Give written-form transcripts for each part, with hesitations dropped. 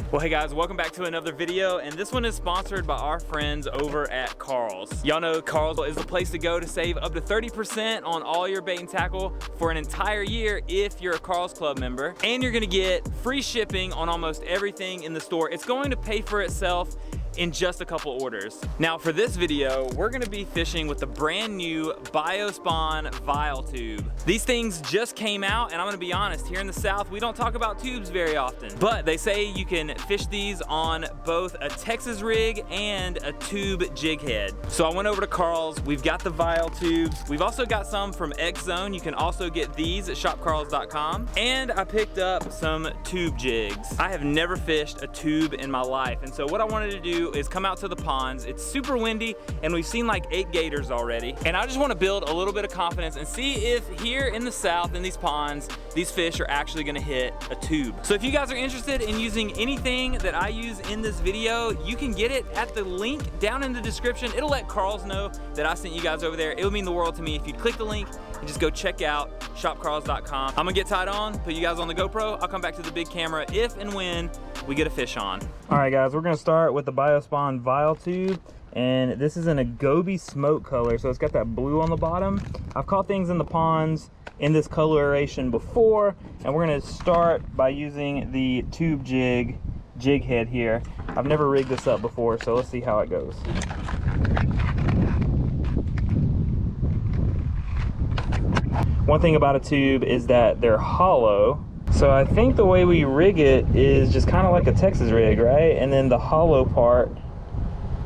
Well, hey guys, welcome back to another video, and this one is sponsored by our friends over at Carl's. Y'all know Carl's is the place to go to save up to 30% on all your bait and tackle for an entire year if you're a Carl's Club member, and you're gonna get free shipping on almost everything in the store. It's going to pay for itself in just a couple orders. Now for this video, we're gonna be fishing with the brand new Biospawn Viletube. These things just came out, and I'm gonna be honest, here in the South, we don't talk about tubes very often, but they say you can fish these on both a Texas rig and a tube jig head. So I went over to Carl's, we've got the Viletubes, we've also got some from X Zone. You can also get these at shopcarls.com, and I picked up some tube jigs. I have never fished a tube in my life, and so what I wanted to do is come out to the ponds. It's super windy, and we've seen like 8 gators already, and I just want to build a little bit of confidence and see if here in the South in these ponds these fish are actually going to hit a tube. So if you guys are interested in using anything that I use in this video, you can get it at the link down in the description. It'll let Carl's know that I sent you guys over there. It would mean the world to me if you click the link and just go check out shopcarls.com. I'm gonna get tied on, put you guys on the GoPro. I'll come back to the big camera if and when we get a fish on. All right guys, we're gonna start with the Biospawn Viletube, and this is in a Gobi smoke color, so it's got that blue on the bottom. I've caught things in the ponds in this coloration before, and we're gonna start by using the tube jig head here. I've never rigged this up before, so let's see how it goes. One thing about a tube is that they're hollow. So I think the way we rig it is just kind of like a Texas rig, right? And then the hollow part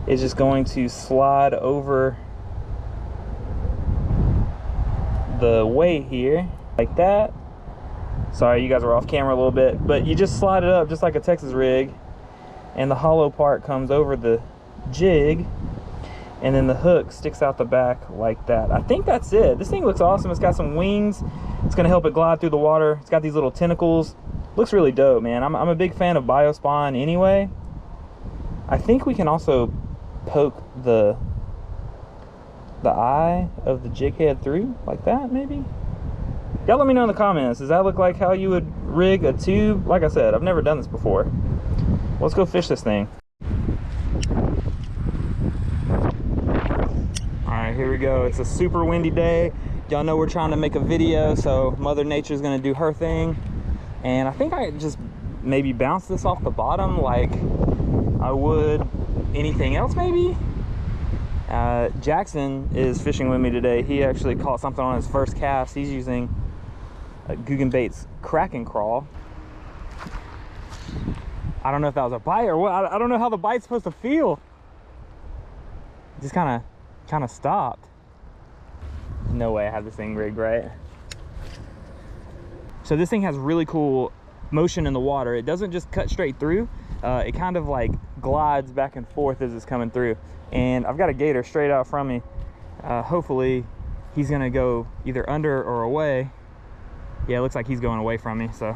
is just going to slide over the weight here, like that. Sorry, you guys are off camera a little bit, but you just slide it up just like a Texas rig, and the hollow part comes over the jig, and then the hook sticks out the back like that. I think that's it. This thing looks awesome. It's got some wings. It's gonna help it glide through the water. It's got these little tentacles. Looks really dope, man. I'm a big fan of Biospawn anyway. I think we can also poke the eye of the jig head through like that, maybe? Y'all let me know in the comments. Does that look like how you would rig a tube? Like I said, I've never done this before. Let's go fish this thing. Here we go. It's a super windy day. Y'all know we're trying to make a video, so Mother Nature's gonna do her thing. And I think I just maybe bounce this off the bottom like I would anything else maybe. Jackson is fishing with me today. He actually caught something on his first cast. He's using Guggen Bait's Kraken Crawl. I don't know if that was a bite or what. I don't know how the bite's supposed to feel. Just kind of stopped. No way I have this thing rigged right. So this thing has really cool motion in the water. It doesn't just cut straight through. It kind of like glides back and forth as it's coming through. And I've got a gator straight out from me. Hopefully he's gonna go either under or away. Yeah, it looks like he's going away from me, so.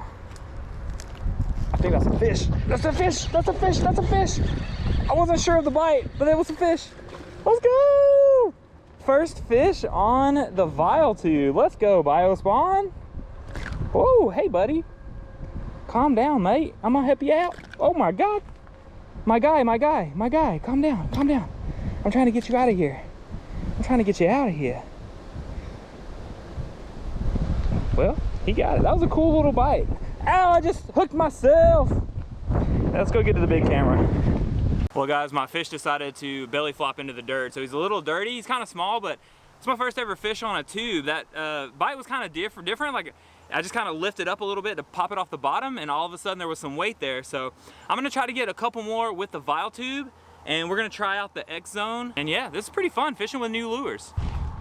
I think that's a fish. That's a fish, that's a fish, that's a fish. I wasn't sure of the bite, but it was a fish. Let's go! First fish on the Viletube. Let's go, Biospawn. Whoa, hey buddy. Calm down, mate. I'm gonna help you out. Oh my God. My guy, calm down, calm down. I'm trying to get you out of here. I'm trying to get you out of here. Well, he got it. That was a cool little bite. Ow, I just hooked myself. Let's go get to the big camera. Well guys, my fish decided to belly flop into the dirt, so he's a little dirty. He's kind of small, but it's my first ever fish on a tube. That bite was kind of different. Like I just kind of lifted up a little bit to pop it off the bottom, and all of a sudden there was some weight there. So I'm gonna try to get a couple more with the Viletube, and we're gonna try out the X Zone. And yeah, this is pretty fun fishing with new lures.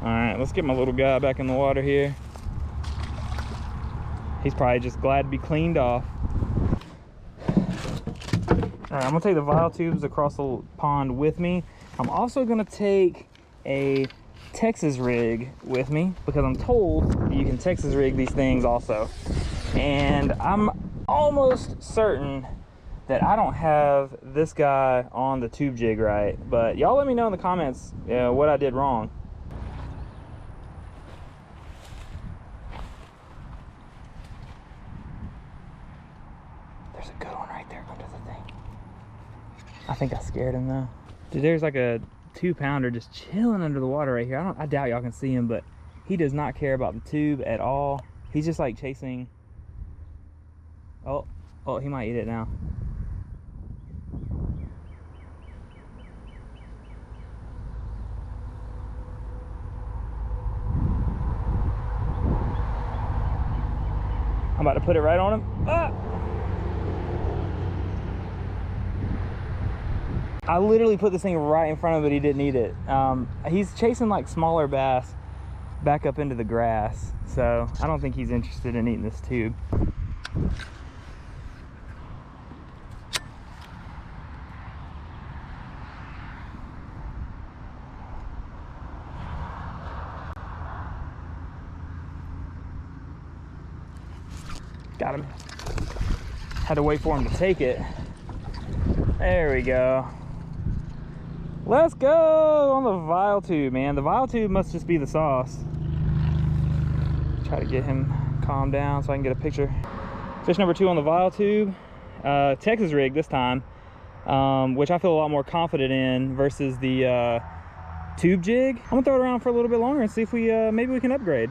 All right, let's get my little guy back in the water here. He's probably just glad to be cleaned off. All right, I'm gonna take the Viletubes across the pond with me. I'm also gonna take a Texas rig with me because I'm told you can Texas rig these things also. And I'm almost certain that I don't have this guy on the tube jig right, but y'all let me know in the comments what I did wrong. There's a good one right there under the thing. I think I scared him though. Dude, there's like a 2-pounder just chilling under the water right here. I doubt y'all can see him, but he does not care about the tube at all. He's just like chasing. Oh, he might eat it now. I'm about to put it right on him. Ah! I literally put this thing right in front of it. He didn't eat it. He's chasing like smaller bass back up into the grass. So I don't think he's interested in eating this tube. Got him. Had to wait for him to take it. There we go. Let's go on the Viletube, man. The Viletube must just be the sauce. Try to get him calmed down so I can get a picture. Fish number 2 on the Viletube. Texas rig this time, which I feel a lot more confident in versus the tube jig. I'm gonna throw it around for a little bit longer and see if we maybe we can upgrade.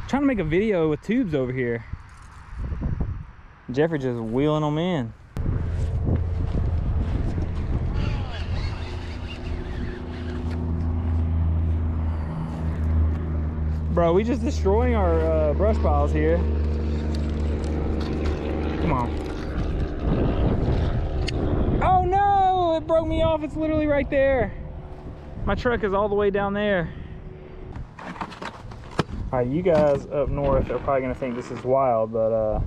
Trying to make a video with tubes over here. Jeffrey just wheeling them in. Bro, we just destroying our brush piles here. Come on. Oh no, it broke me off. It's literally right there. My truck is all the way down there. All right, you guys up north are probably gonna think this is wild, but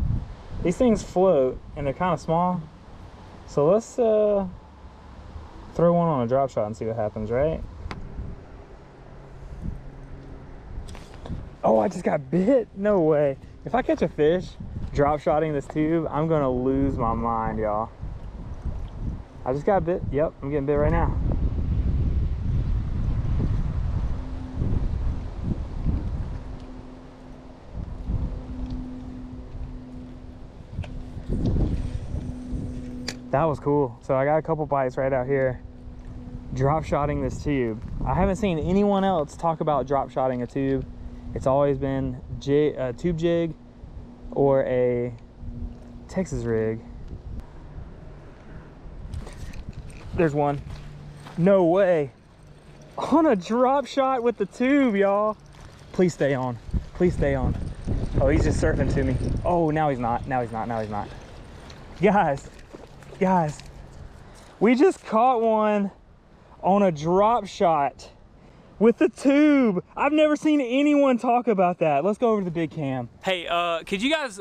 these things float and they're kind of small. So let's throw one on a drop shot and see what happens, right? Oh, I just got bit? No way. If I catch a fish drop shotting this tube, I'm gonna lose my mind, y'all. I just got bit. Yep, I'm getting bit right now. That was cool. So I got a couple bites right out here drop shotting this tube. I haven't seen anyone else talk about drop shotting a tube. It's always been a tube jig or a Texas rig. There's one. No way. On a drop shot with the tube, y'all. Please stay on. Please stay on. Oh, he's just surfing to me. Oh, now he's not. Now he's not. Now he's not. Guys, we just caught one on a drop shot with the tube. I've never seen anyone talk about that. Let's go over to the big cam. Hey, could you guys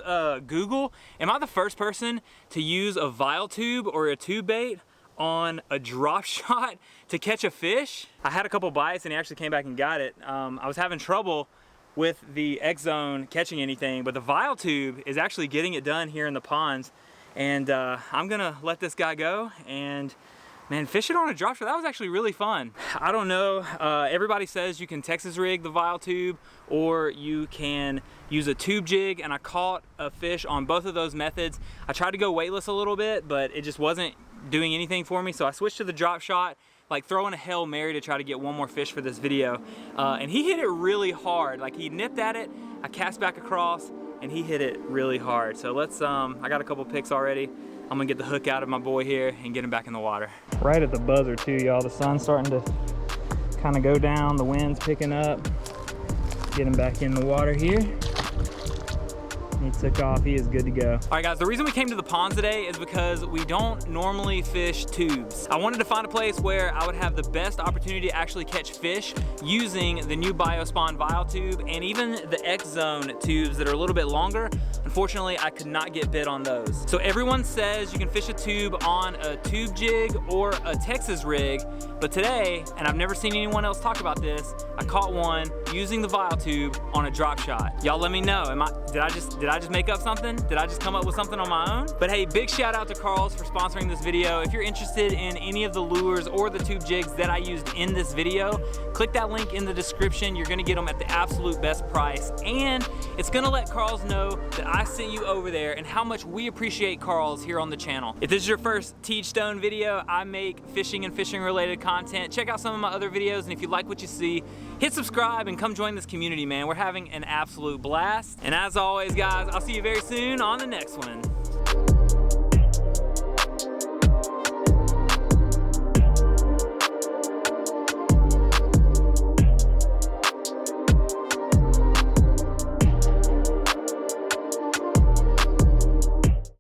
Google, am I the first person to use a Viletube or a tube bait on a drop shot to catch a fish? I had a couple bites and he actually came back and got it. I was having trouble with the X Zone catching anything, but the Viletube is actually getting it done here in the ponds. And I'm gonna let this guy go and man, fishing on a drop shot, that was actually really fun. I don't know, everybody says you can Texas rig the Viletube or you can use a tube jig, and I caught a fish on both of those methods. I tried to go weightless a little bit, but it just wasn't doing anything for me, so I switched to the drop shot, like throwing a Hail Mary to try to get one more fish for this video. And he hit it really hard. Like he nipped at it, I cast back across, and he hit it really hard. So let's, I got a couple picks already. I'm gonna get the hook out of my boy here and get him back in the water. Right at the buzzer too, y'all. The sun's starting to kind of go down, the wind's picking up. Get him back in the water here. He took off, he is good to go. All right guys, the reason we came to the ponds today is because we don't normally fish tubes. I wanted to find a place where I would have the best opportunity to actually catch fish using the new Biospawn Viletube and even the X Zone tubes that are a little bit longer. Unfortunately, I could not get bit on those. So everyone says you can fish a tube on a tube jig or a Texas rig, but today, and I've never seen anyone else talk about this, I caught one using the Viletube on a drop shot. Y'all let me know. Did I just make up something? Did I just come up with something on my own? But hey, big shout out to Carl's for sponsoring this video. If you're interested in any of the lures or the tube jigs that I used in this video, click that link in the description. You're gonna get them at the absolute best price, and it's gonna let Carl's know that I sent you over there and how much we appreciate Carl's here on the channel. If this is your first Teachstone video, I make fishing and fishing related content. Check out some of my other videos, and if you like what you see, hit subscribe and come join this community, man. We're having an absolute blast. And as always, guys, I'll see you very soon on the next one.